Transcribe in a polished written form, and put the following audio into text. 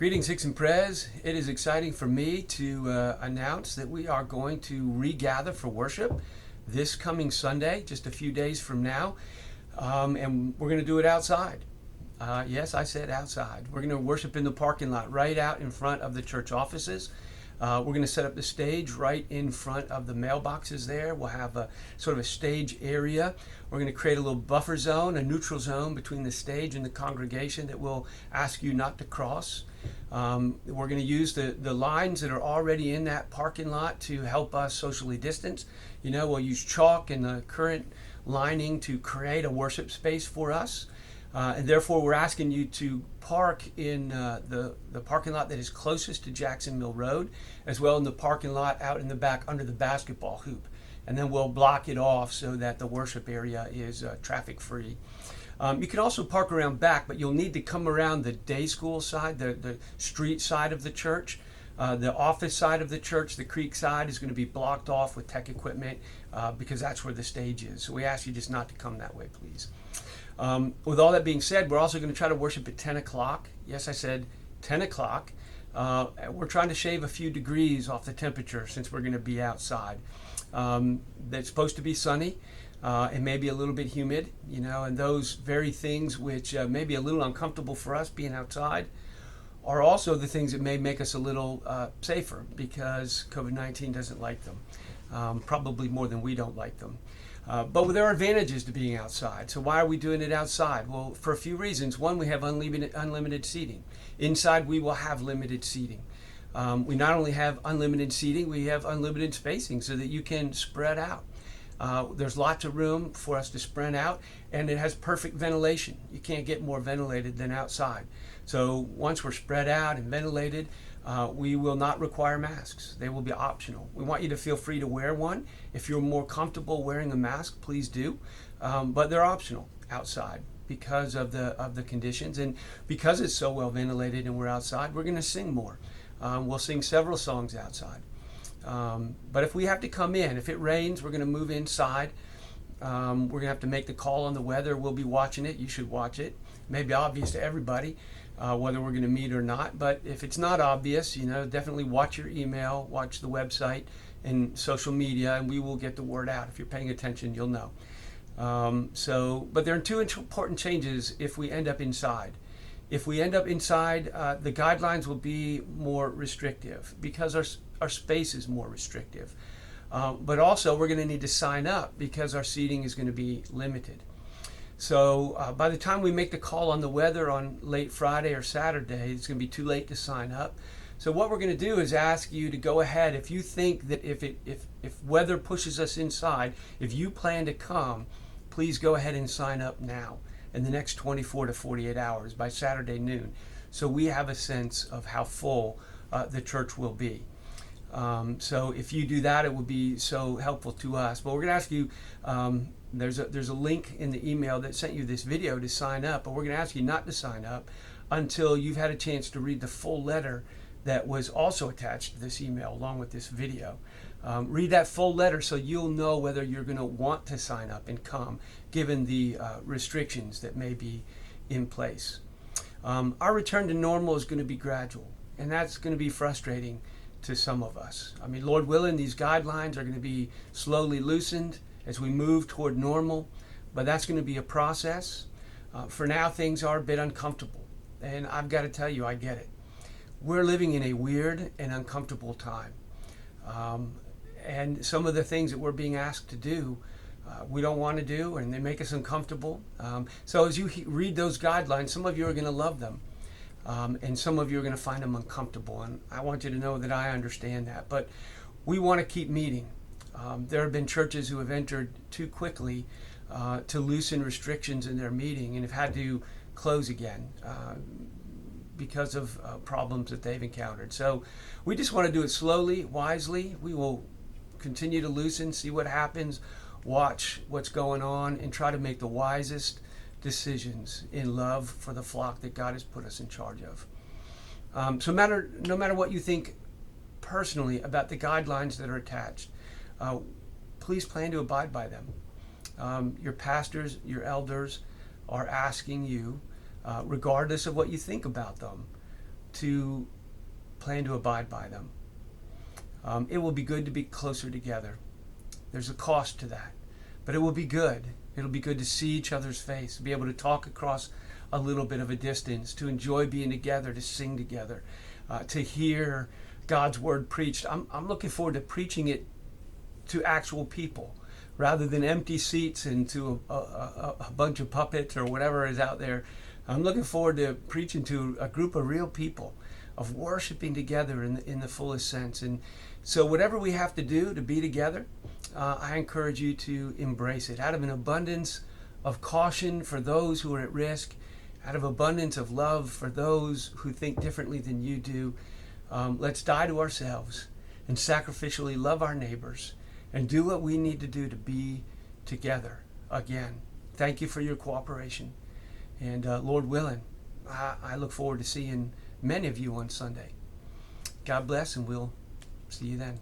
Greetings, Hicks and Prez. It is exciting for me to announce that we are going to regather for worship this coming Sunday, just a few days from now, and we're going to do it outside. Yes, I said outside. We're going to worship in the parking lot right out in front of the church offices. We're going to set up the stage right in front of the mailboxes there. We'll have a sort of a stage area. We're going to create a little buffer zone, a neutral zone between the stage and the congregation that we'll ask you not to cross. We're going to use the lines that are already in that parking lot to help us socially distance. We'll use chalk and the current lining to create a worship space for us. And therefore, we're asking you to park in the parking lot that is closest to Jackson Mill Road, as well in the parking lot out in the back under the basketball hoop. And then we'll block it off so that the worship area is traffic free. You can also park around back, but you'll need to come around the day school side, the street side of the church. The office side of the church, the creek side, is going to be blocked off with tech equipment because that's where the stage is. So we ask you just not to come that way, please. With all that being said, we're also going to try to worship at 10 o'clock. Yes, I said 10 o'clock. We're trying to shave a few degrees off the temperature since we're going to be outside. It's supposed to be sunny and maybe a little bit humid, and those very things which may be a little uncomfortable for us being outside are also the things that may make us a little safer because COVID-19 doesn't like them, probably more than we don't like them. But there are advantages to being outside. So why are we doing it outside? Well, for a few reasons. One, we have unlimited seating. Inside, we will have limited seating. We not only have unlimited seating, we have unlimited spacing so that you can spread out. There's lots of room for us to spread out, and it has perfect ventilation. You can't get more ventilated than outside. So once we're spread out and ventilated, we will not require masks. They will be optional. We want you to feel free to wear one. If you're more comfortable wearing a mask, please do. But they're optional outside because of the conditions, and because it's so well ventilated and we're outside, we're going to sing more. We'll sing several songs outside. But if we have to come in, if it rains, we're going to move inside. We're going to have to make the call on the weather. We'll be watching it. You should watch it. It may be obvious to everybody whether we're going to meet or not. But if it's not obvious, definitely watch your email, watch the website and social media, and we will get the word out. If you're paying attention, you'll know. But there are two important changes if we end up inside. If we end up inside, the guidelines will be more restrictive because our space is more restrictive. But also, we're going to need to sign up because our seating is going to be limited. So by the time we make the call on the weather on late Friday or Saturday, it's going to be too late to sign up. So what we're going to do is ask you to go ahead. If you think that if weather pushes us inside, if you plan to come, please go ahead and sign up now in the next 24 to 48 hours by Saturday noon. So we have a sense of how full the church will be. So if you do that, it will be so helpful to us. But we're going to ask you, there's a link in the email that sent you this video to sign up, but we're going to ask you not to sign up until you've had a chance to read the full letter that was also attached to this email along with this video. Read that full letter so you'll know whether you're going to want to sign up and come, given the restrictions that may be in place. Our return to normal is going to be gradual, and that's going to be frustrating to some of us. Lord willing, these guidelines are going to be slowly loosened as we move toward normal, but that's going to be a process. For now, things are a bit uncomfortable, and I've got to tell you, I get it. We're living in a weird and uncomfortable time. And some of the things that we're being asked to do, we don't want to do, and they make us uncomfortable. So as you read those guidelines, some of you are going to love them. And some of you are going to find them uncomfortable, and I want you to know that I understand that. But we want to keep meeting. There have been churches who have entered too quickly to loosen restrictions in their meeting and have had to close again because of problems that they've encountered. So we just want to do it slowly, wisely. We will continue to loosen, see what happens, watch what's going on, and try to make the wisest decisions in love for the flock that God has put us in charge of. So no matter what you think personally about the guidelines that are attached, please plan to abide by them. Your pastors, your elders are asking you, regardless of what you think about them, to plan to abide by them. It will be good to be closer together. There's a cost to that, but it will be good. It'll be good to see each other's face, to be able to talk across a little bit of a distance, to enjoy being together, to sing together, to hear God's word preached. I'm looking forward to preaching it to actual people rather than empty seats and to a bunch of puppets or whatever is out there. I'm looking forward to preaching to a group of real people, of worshiping together in the fullest sense. And so whatever we have to do to be together, I encourage you to embrace it out of an abundance of caution for those who are at risk, out of abundance of love for those who think differently than you do. Let's die to ourselves and sacrificially love our neighbors and do what we need to do to be together again. Thank you for your cooperation. And Lord willing, I look forward to seeing many of you on Sunday. God bless, and we'll see you then.